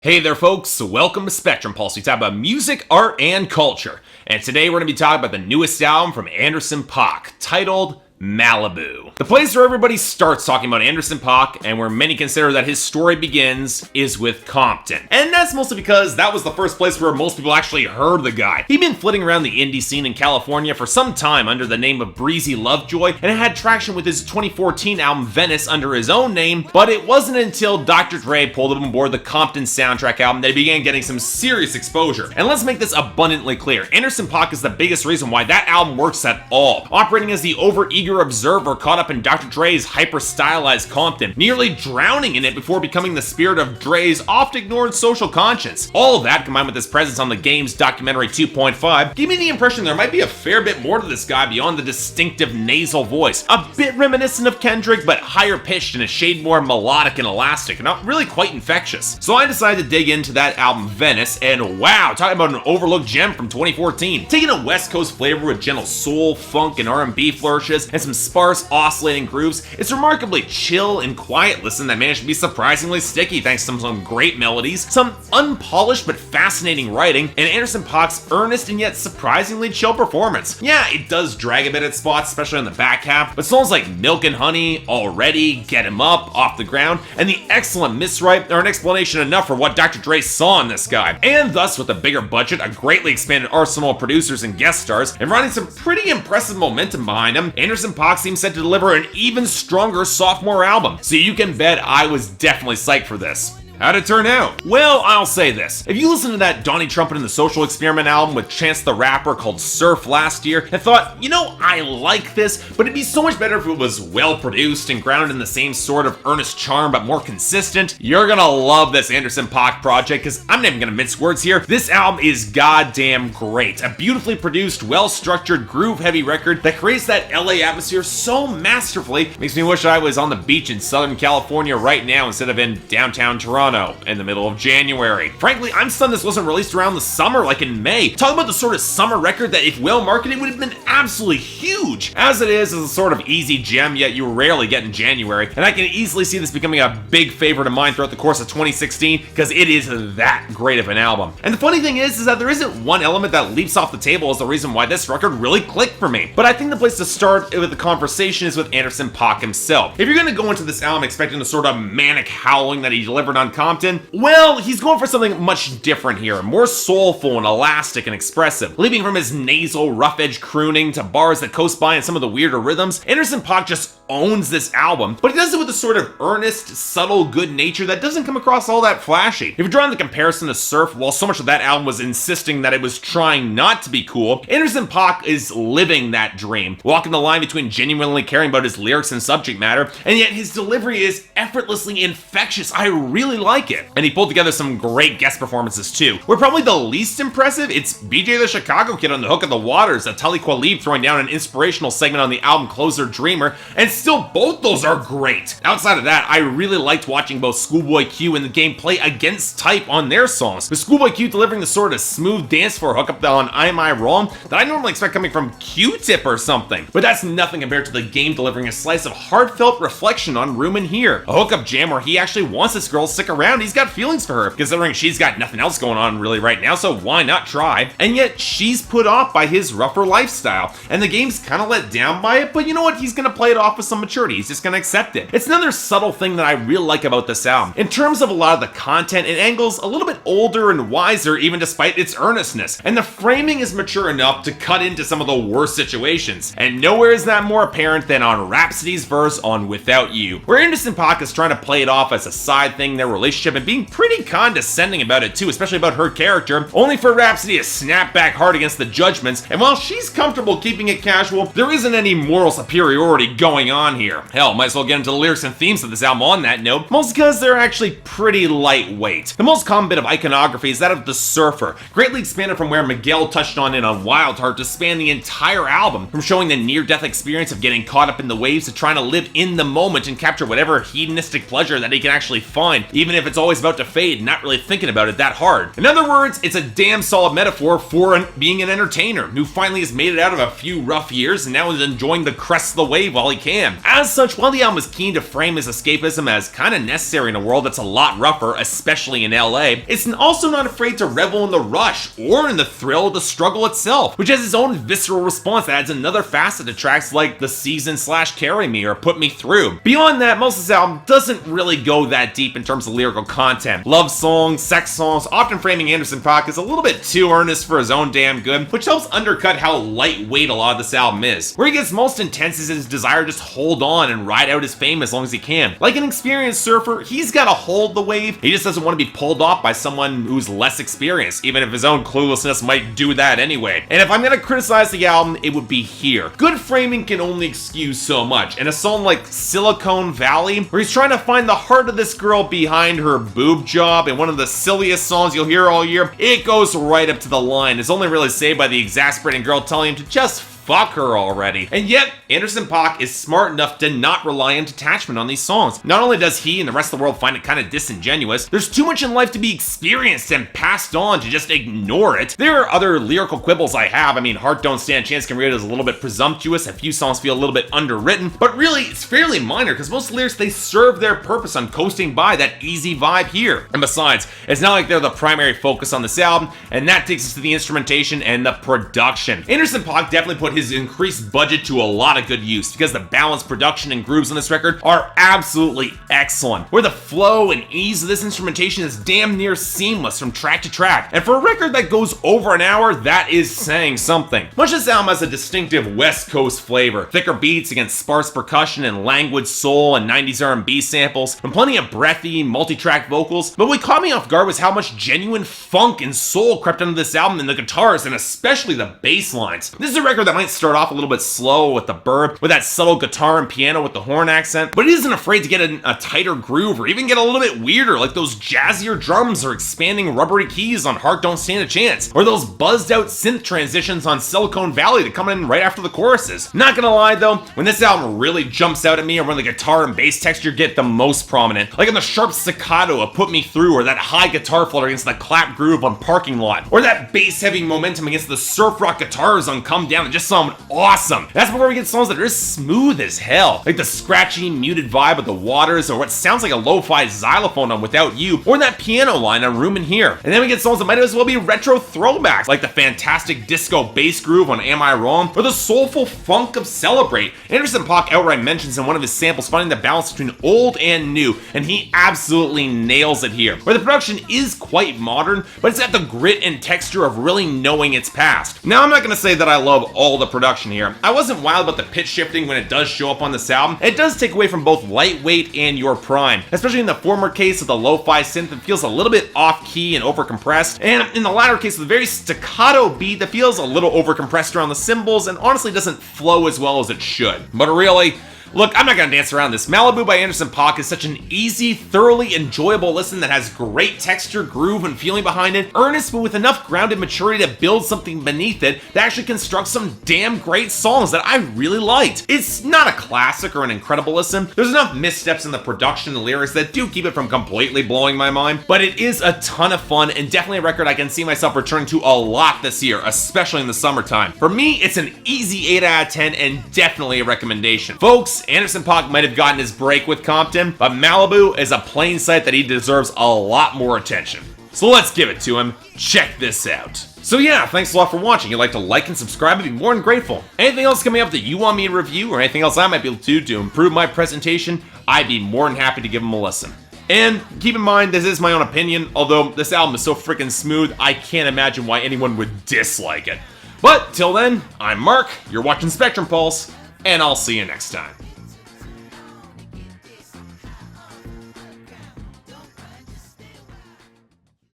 Hey there folks, welcome to Spectrum Pulse. We talk about music, art, and culture. And today we're going to be talking about the newest album from Anderson Paak, titled Malibu. The place where everybody starts talking about Anderson Paak, and where many consider that his story begins, is with Compton. And that's mostly because that was the first place where most people actually heard the guy. He'd been flitting around the indie scene in California for some time under the name of Breezy Lovejoy, and had traction with his 2014 album Venice under his own name, but it wasn't until Dr. Dre pulled him aboard the Compton soundtrack album that he began getting some serious exposure. And let's make this abundantly clear, Anderson Paak is the biggest reason why that album works at all, operating as the over-eager observer caught up in Dr. Dre's hyper-stylized Compton, nearly drowning in it before becoming the spirit of Dre's oft-ignored social conscience. All of that, combined with his presence on the Game's documentary 2.5, gave me the impression there might be a fair bit more to this guy beyond the distinctive nasal voice, a bit reminiscent of Kendrick, but higher pitched and a shade more melodic and elastic, and not really quite infectious. So I decided to dig into that album Venice, and wow, talking about an overlooked gem from 2014. Taking a West Coast flavor with gentle soul, funk, and R&B flourishes, and some sparse oscillating grooves, it's remarkably chill and quiet listen that managed to be surprisingly sticky thanks to some great melodies, some unpolished but fascinating writing, and Anderson Paak's earnest and yet surprisingly chill performance. Yeah, it does drag a bit at spots, especially on the back half, but songs like Milk and Honey, Already, Get Him Up, Off the Ground, and the excellent Misripe are an explanation enough for what Dr. Dre saw in this guy. And thus, with a bigger budget, a greatly expanded arsenal of producers and guest stars, and running some pretty impressive momentum behind him, Anderson Paak seems set to deliver an even stronger sophomore album. So you can bet I was definitely psyched for this. How'd it turn out? Well, I'll say this. If you listen to that Donnie Trumpet and the Social Experiment album with Chance the Rapper called Surf last year and thought, you know, I like this, but it'd be so much better if it was well produced and grounded in the same sort of earnest charm but more consistent, you're gonna love this Anderson Paak project, because I'm not even gonna mince words here. This album is goddamn great. A beautifully produced, well-structured, groove-heavy record that creates that LA atmosphere so masterfully, makes me wish I was on the beach in Southern California right now instead of in downtown Toronto in the middle of January. Frankly, I'm stunned this wasn't released around the summer, like in May. Talking about the sort of summer record that, if well marketed, would have been absolutely huge. As it is a sort of easy gem, yet you rarely get in January, and I can easily see this becoming a big favorite of mine throughout the course of 2016, because it is that great of an album. And the funny thing is that there isn't one element that leaps off the table as the reason why this record really clicked for me. But I think the place to start with the conversation is with Anderson Paak himself. If you're gonna go into this album expecting the sort of manic howling that he delivered on Compton, well, he's going for something much different here, more soulful and elastic and expressive. Leaping from his nasal, rough-edged crooning to bars that coast by in some of the weirder rhythms, Anderson Paak just owns this album, but he does it with a sort of earnest, subtle good nature that doesn't come across all that flashy. If you're drawing the comparison to Surf, while so much of that album was insisting that it was trying not to be cool, Anderson Paak is living that dream, walking the line between genuinely caring about his lyrics and subject matter, and yet his delivery is effortlessly infectious. I really like it. And he pulled together some great guest performances too. Where probably the least impressive, it's BJ the Chicago Kid on the Hook of the Waters, a Tully Qualib throwing down an inspirational segment on the album Closer Dreamer, and still both those are great. Outside of that, I really liked watching both Schoolboy Q and the Game play against type on their songs, with Schoolboy Q delivering the sort of smooth dance floor hookup on Am I Wrong that I normally expect coming from Q-Tip or something. But that's nothing compared to the Game delivering a slice of heartfelt reflection on Room in Here, a hookup jam where he actually wants this girl to stick around. He's got feelings for her, considering she's got nothing else going on really right now, so why not try? And yet she's put off by his rougher lifestyle, and the Game's kind of let down by it, but you know what? He's gonna play it off with some maturity. He's just gonna accept it. It's another subtle thing that I really like about this album. In terms of a lot of the content, it angles a little bit older and wiser even despite its earnestness, and the framing is mature enough to cut into some of the worst situations. And nowhere is that more apparent than on Rhapsody's verse on Without You, where Anderson Paak is trying to play it off as a side thing in their relationship and being pretty condescending about it too, especially about her character, only for Rhapsody to snap back hard against the judgments, and while she's comfortable keeping it casual, there isn't any moral superiority going on here. Hell, might as well get into the lyrics and themes of this album on that note, mostly because they're actually pretty lightweight. The most common bit of iconography is that of the surfer, greatly expanded from where Miguel touched on it on Wild Heart to span the entire album, from showing the near-death experience of getting caught up in the waves to trying to live in the moment and capture whatever hedonistic pleasure that he can actually find, even if it's always about to fade and not really thinking about it that hard. In other words, it's a damn solid metaphor for being an entertainer who finally has made it out of a few rough years and now is enjoying the crest of the wave while he can. man. As such, while the album is keen to frame his escapism as kinda necessary in a world that's a lot rougher, especially in LA, it's also not afraid to revel in the rush or in the thrill of the struggle itself, which has its own visceral response that adds another facet to tracks like The Season / Carry Me or Put Me Through. Beyond that, most of this album doesn't really go that deep in terms of lyrical content. Love songs, sex songs, often framing Anderson Paak as a little bit too earnest for his own damn good, which helps undercut how lightweight a lot of this album is. Where he gets most intense is his desire to just hold on and ride out his fame as long as he can. Like an experienced surfer, he's gotta hold the wave, he just doesn't want to be pulled off by someone who's less experienced, even if his own cluelessness might do that anyway. And if I'm gonna criticize the album, it would be here. Good framing can only excuse so much, and a song like Silicon Valley, where he's trying to find the heart of this girl behind her boob job in one of the silliest songs you'll hear all year, it goes right up to the line. It's only really saved by the exasperating girl telling him to just fuck her already. And yet, Anderson Paak is smart enough to not rely on detachment on these songs. Not only does he and the rest of the world find it kind of disingenuous, there's too much in life to be experienced and passed on to just ignore it. There are other lyrical quibbles I have. I mean, Heart Don't Stand a Chance can read as a little bit presumptuous, a few songs feel a little bit underwritten, but really, it's fairly minor because most lyrics, they serve their purpose on coasting by that easy vibe here. And besides, it's not like they're the primary focus on this album, and that takes us to the instrumentation and the production. Anderson Paak definitely put his increased budget to a lot of good use because the balanced production and grooves on this record are absolutely excellent, where the flow and ease of this instrumentation is damn near seamless from track to track. And for a record that goes over an hour, that is saying something. Much of this album has a distinctive West Coast flavor, thicker beats against sparse percussion and languid soul and 90s R&B samples, and plenty of breathy, multi-track vocals. But what caught me off guard was how much genuine funk and soul crept into this album in the guitars and especially the bass lines. This is a record that might start off a little bit slow with the burp, with that subtle guitar and piano with the horn accent, but it isn't afraid to get in a tighter groove or even get a little bit weirder, like those jazzier drums or expanding rubbery keys on Heart Don't Stand a Chance, or those buzzed out synth transitions on Silicon Valley that come in right after the choruses. Not gonna lie though, when this album really jumps out at me or when the guitar and bass texture get the most prominent, like in the sharp staccato of Put Me Through, or that high guitar flutter against the clap groove on Parking Lot, or that bass heavy momentum against the surf rock guitars on Come Down that just sound awesome. That's before we get songs that are just smooth as hell, like the scratchy, muted vibe of The Waters, or what sounds like a lo-fi xylophone on Without You, or that piano line on Room in Here. And then we get songs that might as well be retro throwbacks, like the fantastic disco bass groove on Am I Wrong, or the soulful funk of Celebrate. Anderson Paak outright mentions in one of his samples finding the balance between old and new, and he absolutely nails it here, where the production is quite modern, but it's at the grit and texture of really knowing its past. Now, I'm not gonna say that I love all the production here. I wasn't wild about the pitch shifting when it does show up on this album. It does take away from both lightweight and your prime, especially in the former case of the lo-fi synth that feels a little bit off-key and overcompressed, and in the latter case of the very staccato beat that feels a little overcompressed around the cymbals and honestly doesn't flow as well as it should. But really, look, I'm not gonna dance around this. Malibu by Anderson Paak is such an easy, thoroughly enjoyable listen that has great texture, groove, and feeling behind it, earnest but with enough grounded maturity to build something beneath it that actually constructs some damn great songs that I really liked. It's not a classic or an incredible listen. There's enough missteps in the production and lyrics that do keep it from completely blowing my mind, but it is a ton of fun and definitely a record I can see myself returning to a lot this year, especially in the summertime. For me, it's an easy 8 out of 10 and definitely a recommendation. Folks, Anderson Paak might have gotten his break with Compton, but Malibu is a plain sight that he deserves a lot more attention. So let's give it to him. Check this out. So yeah, thanks a lot for watching. If you'd like to like and subscribe, I'd be more than grateful. Anything else coming up that you want me to review, or anything else I might be able to do to improve my presentation, I'd be more than happy to give them a listen. And keep in mind, this is my own opinion, although this album is so freaking smooth, I can't imagine why anyone would dislike it. But till then, I'm Mark, you're watching Spectrum Pulse, and I'll see you next time.